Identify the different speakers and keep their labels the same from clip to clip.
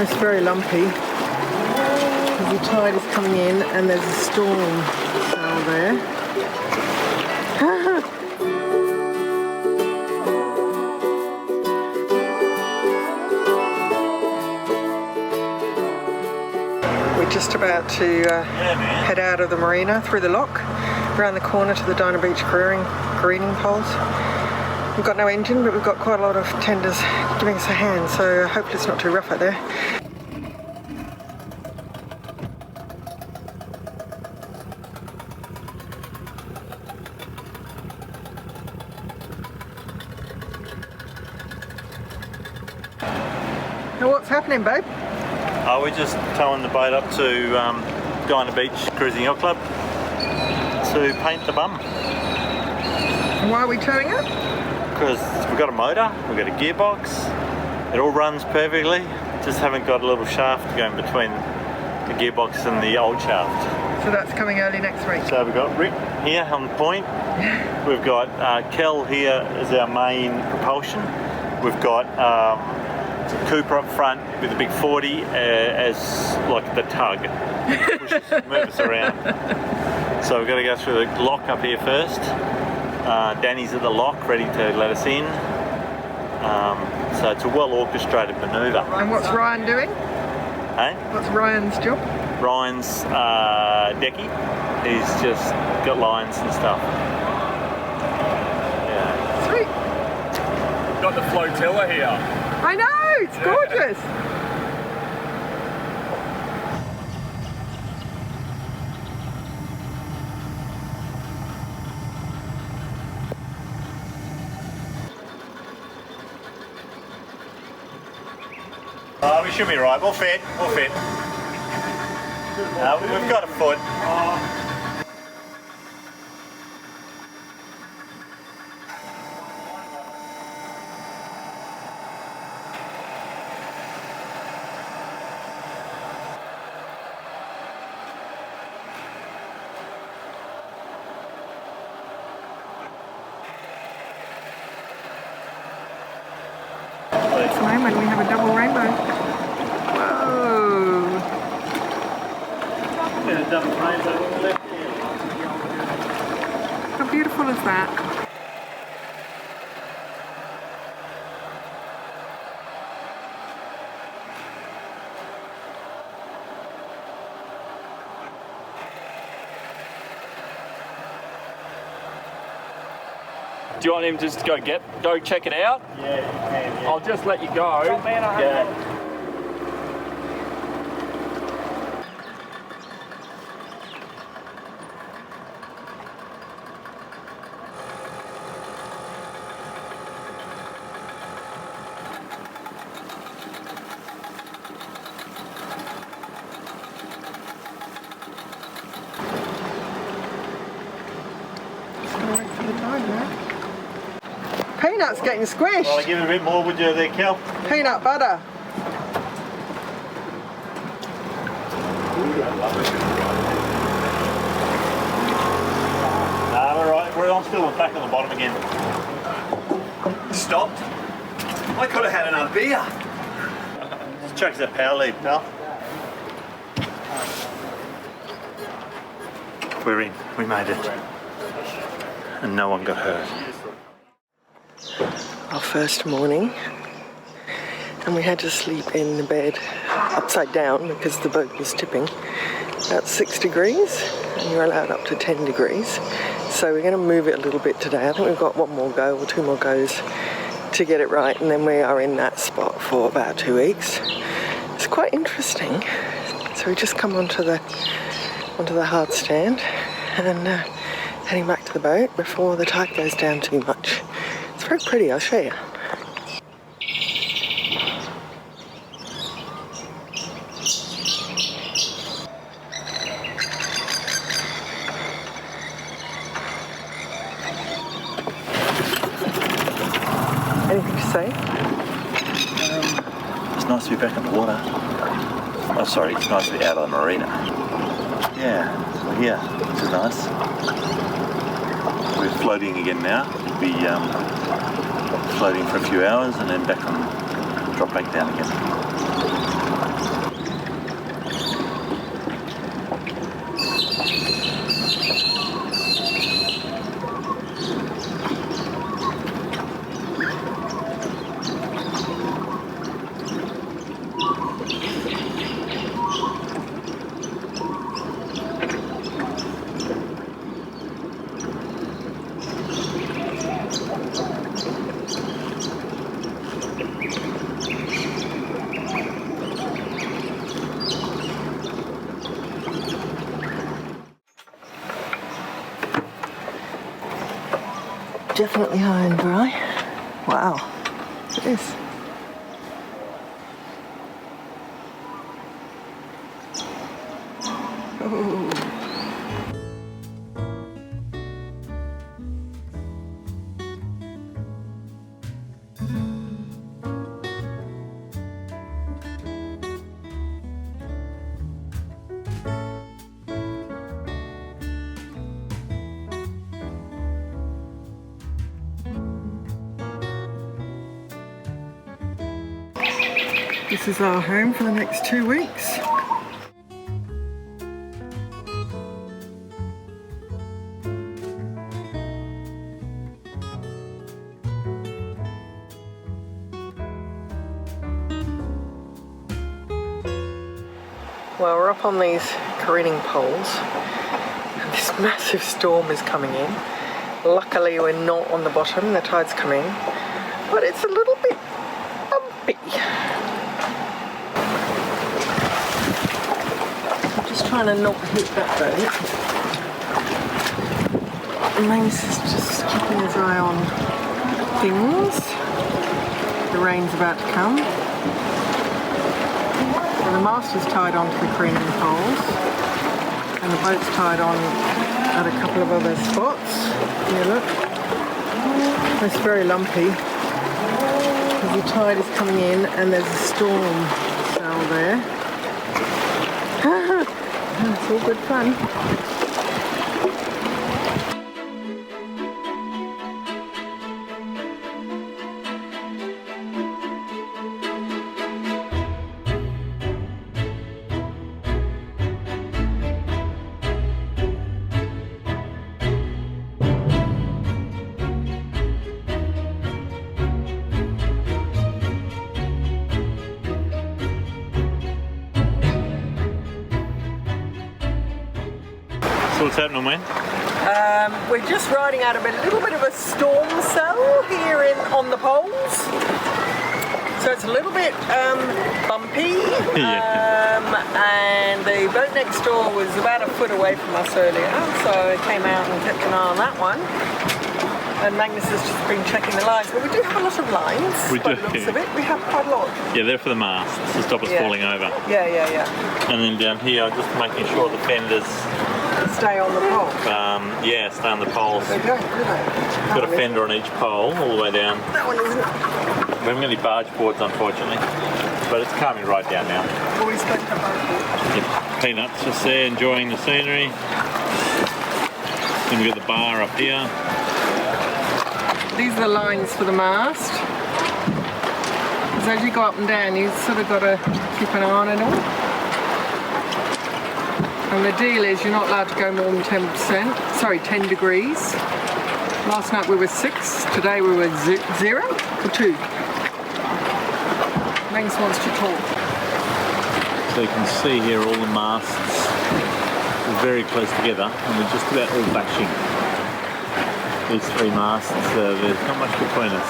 Speaker 1: It's very lumpy because the tide is coming in and there's a storm cell there. We're just about to head out of the marina through the lock, around the corner to the Dinah Beach Careening Poles. We've got no engine, but we've got quite a lot of tenders giving us a hand, so hopefully it's not too rough out there. Now what's happening, babe?
Speaker 2: We're just towing the boat up to Dinah Beach Cruising Yacht Club to paint the bum.
Speaker 1: And why are we towing it?
Speaker 2: Because we've got a motor, we've got a gearbox, it all runs perfectly, just haven't got a little shaft going between the gearbox and the old shaft.
Speaker 1: So that's coming early next week.
Speaker 2: So we've got Rick here on the point, we've got Kel here as our main propulsion, we've got Cooper up front with a big 40 as like the tug, pushes, moves us around. So we've got to go through the lock up here first. Danny's at the lock ready to let us in. So it's a well orchestrated manoeuvre.
Speaker 1: And what's Ryan doing?
Speaker 2: Hey?
Speaker 1: What's Ryan's job?
Speaker 2: Ryan's decky. He's just got lines and stuff. Yeah.
Speaker 1: Sweet.
Speaker 3: Got the flotilla here.
Speaker 1: I know, it's gorgeous.
Speaker 2: We should be right, we'll fit, we'll fit. We've got a foot.
Speaker 1: It's the moment we have a double rainbow. Whoa! How beautiful is that?
Speaker 3: Do you want him just to go check it out?
Speaker 2: Yeah, you can, yeah.
Speaker 3: I'll just let you go. Yeah.
Speaker 1: Wait for the tide, man. Peanut's getting squished.
Speaker 2: Well, give it a bit more, would you, there, Kel?
Speaker 1: Peanut butter.
Speaker 2: No, we're right. I'm still back on the bottom again.
Speaker 4: Stopped. I could have had another beer.
Speaker 2: Just chucks that power lead, pal. We're in. We made it. And no one got hurt.
Speaker 1: Our first morning, and we had to sleep in the bed upside down because the boat was tipping. About 6 degrees, and you're allowed up to 10 degrees. So we're going to move it a little bit today. I think we've got one more go or two more goes to get it right, and then we are in that spot for about 2 weeks. It's quite interesting. So we just come onto the hard stand and heading back to the boat before the tide goes down too much. It's very pretty, I'll show you. Anything to say?
Speaker 2: It's nice to be back in the water. Oh, sorry, it's nice to be out of the marina. Yeah, we're here, which is nice. We're floating again now. We'll be floating for a few hours and then drop back down again.
Speaker 1: definitely high and dry. Wow, look at this. Oh. This is our home for the next 2 weeks. Well, we're up on these careening poles and this massive storm is coming in. Luckily we're not on the bottom, the tide's coming, but it's a little bit bumpy. I'm just trying to not hit that boat. Magnus is just keeping his eye on things. The rain's about to come. And the mast is tied onto the careening poles and the boat's tied on at a couple of other spots. Here, look. It's very lumpy because the tide is coming in and there's a storm cell there. It's all good fun.
Speaker 2: So what's happening, man?
Speaker 1: We're just riding out of a little bit of a storm cell here on the poles. So it's a little bit bumpy. And the boat next door was about a foot away from us earlier, so I came out and kept an eye on that one. And Magnus has just been checking the lines, but we do have a lot of lines.
Speaker 2: We do.
Speaker 1: By the looks of it, we have quite a lot.
Speaker 2: Yeah, they're for the mast to stop us falling over.
Speaker 1: Yeah.
Speaker 2: And then down here, I'm just making sure the fenders
Speaker 1: stay on the pole.
Speaker 2: Yeah, stay on the poles.
Speaker 1: They don't, do they?
Speaker 2: Got a fender on each pole all the way down.
Speaker 1: That one isn't.
Speaker 2: We haven't got any barge boards, unfortunately, but it's calming right down now.
Speaker 1: Always supposed to have barge boards.
Speaker 2: Yep. Peanuts just there, enjoying the scenery. Then we've got the bar up here.
Speaker 1: These are the lines for the mast. Because as you go up and down, you've sort of got to keep an eye on it all. And the deal is you're not allowed to go more than 10 degrees. Last night we were 6, today we were 0 or 2. Magnus wants to talk.
Speaker 2: So you can see here all the masts are very close together and we're just about all bashing. These 3 masts, there's not much between us.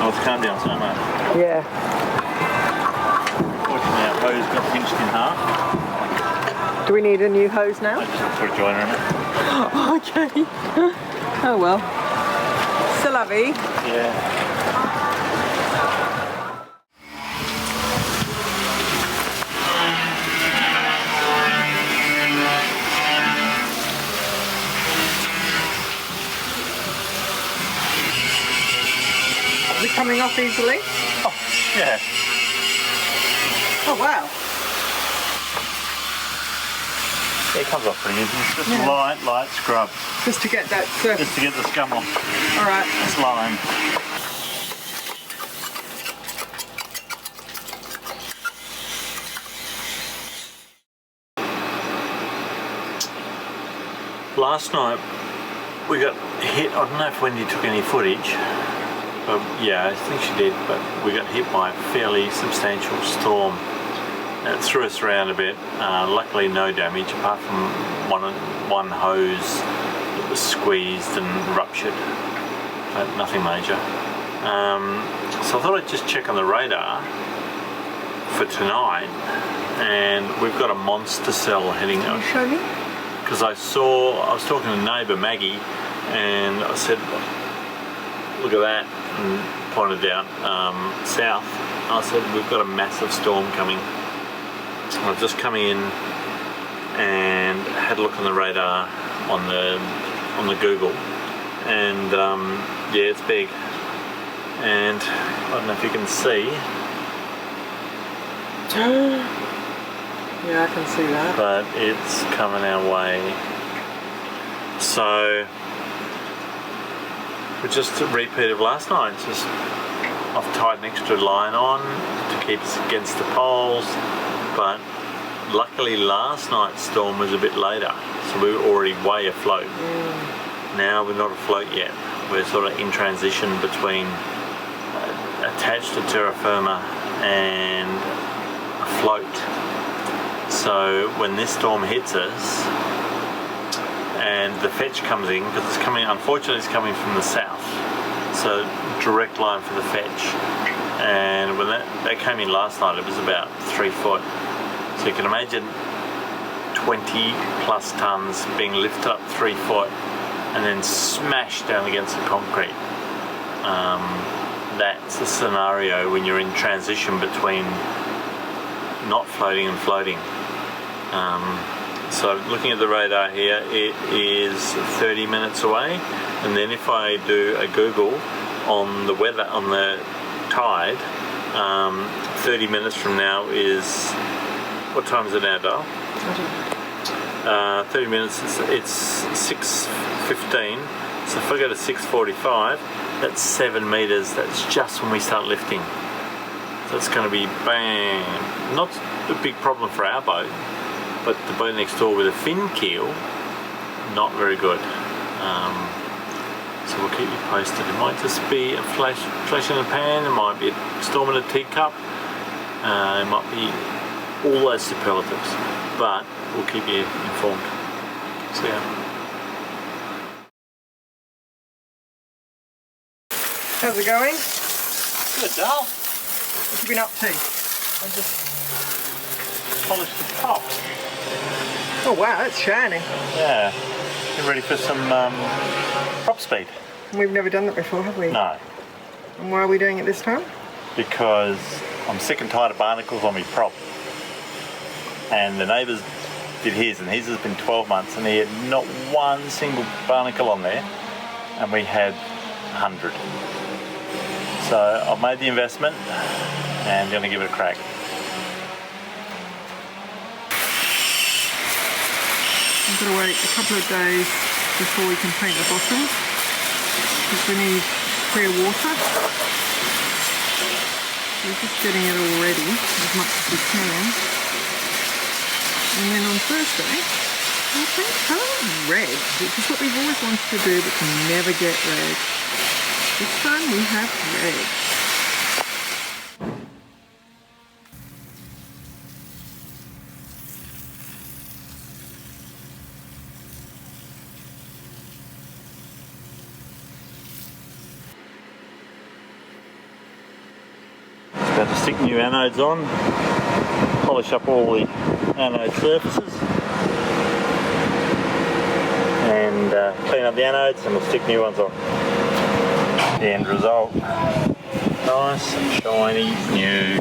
Speaker 2: Oh, it's calmed down so much.
Speaker 1: Yeah.
Speaker 2: Fortunately our hose got pinched in half.
Speaker 1: Do we need a new hose now?
Speaker 2: I just put a joiner in it.
Speaker 1: Okay. Oh well. C'est la vie.
Speaker 2: Yeah.
Speaker 1: Is it coming off easily?
Speaker 2: Oh, yeah.
Speaker 1: Oh wow.
Speaker 2: Yeah, it comes off pretty easy. It's just light scrub.
Speaker 1: Just to get that surface.
Speaker 2: Just to get the scum off.
Speaker 1: Alright.
Speaker 2: It's lime. Last night we got hit, I don't know if Wendy took any footage, but yeah, I think she did, but we got hit by a fairly substantial storm. It threw us around a bit. Luckily no damage apart from one hose that was squeezed and ruptured, but nothing major. So I thought I'd just check on the radar for tonight, and we've got a monster cell heading
Speaker 1: Can
Speaker 2: up.
Speaker 1: you show me?
Speaker 2: Because I was talking to neighbour Maggie, and I said, look at that, and pointed out south. I said, we've got a massive storm coming. I've just come in and had a look on the radar on the Google, and yeah, it's big. And I don't know if you can see.
Speaker 1: Yeah, I can see that.
Speaker 2: But it's coming our way. So we just a repeat of last night. Just I've tied an extra line on to keep us against the poles, but luckily last night's storm was a bit later, so we were already way afloat. Now we're not afloat yet. We're sort of in transition between attached to terra firma and afloat. So when this storm hits us and the fetch comes in, because it's coming, unfortunately it's coming from the south, so direct line for the fetch, and when that came in last night, it was about 3 foot. So you can imagine 20 plus tons being lifted up 3 foot and then smashed down against the concrete. That's a scenario when you're in transition between not floating and floating. So looking at the radar here, it is 30 minutes away, and then if I do a Google on the weather, on the tide, 30 minutes from now is, what time is it now, Dale? 30 minutes, it's 6:15, so if I go to 6:45, that's 7 meters. That's just when we start lifting. So it's going to be bang. Not a big problem for our boat, but the boat next door with a fin keel, not very good. So we'll keep you posted. It might just be a flash in the pan. It might be a storm in a teacup. It might be all those superlatives, but we'll keep you informed. See ya.
Speaker 1: How's it going?
Speaker 2: Good, Dale.
Speaker 1: What have you been up to?
Speaker 2: I just polished the top.
Speaker 1: Oh wow, that's shiny.
Speaker 2: Yeah. Get ready for some prop speed.
Speaker 1: We've never done that before, have we?
Speaker 2: No,
Speaker 1: And why are we doing it this time?
Speaker 2: because I'm sick and tired of barnacles on my prop. And the neighbours did his, and his has been 12 months, and he had not one single barnacle on there, and we had 100. So I've made the investment, and going to give it a crack.
Speaker 1: We've got to wait a couple of days before we can paint the bottom, because we need clear water. So we're just getting it all ready as much as we can. And then on Thursday, we'll paint colour red, which is what we've always wanted to do but can never get red. This time we have red.
Speaker 2: About to stick new anodes on, polish up all the anode surfaces, and clean up the anodes, and we'll stick new ones on. The end result, nice, shiny, new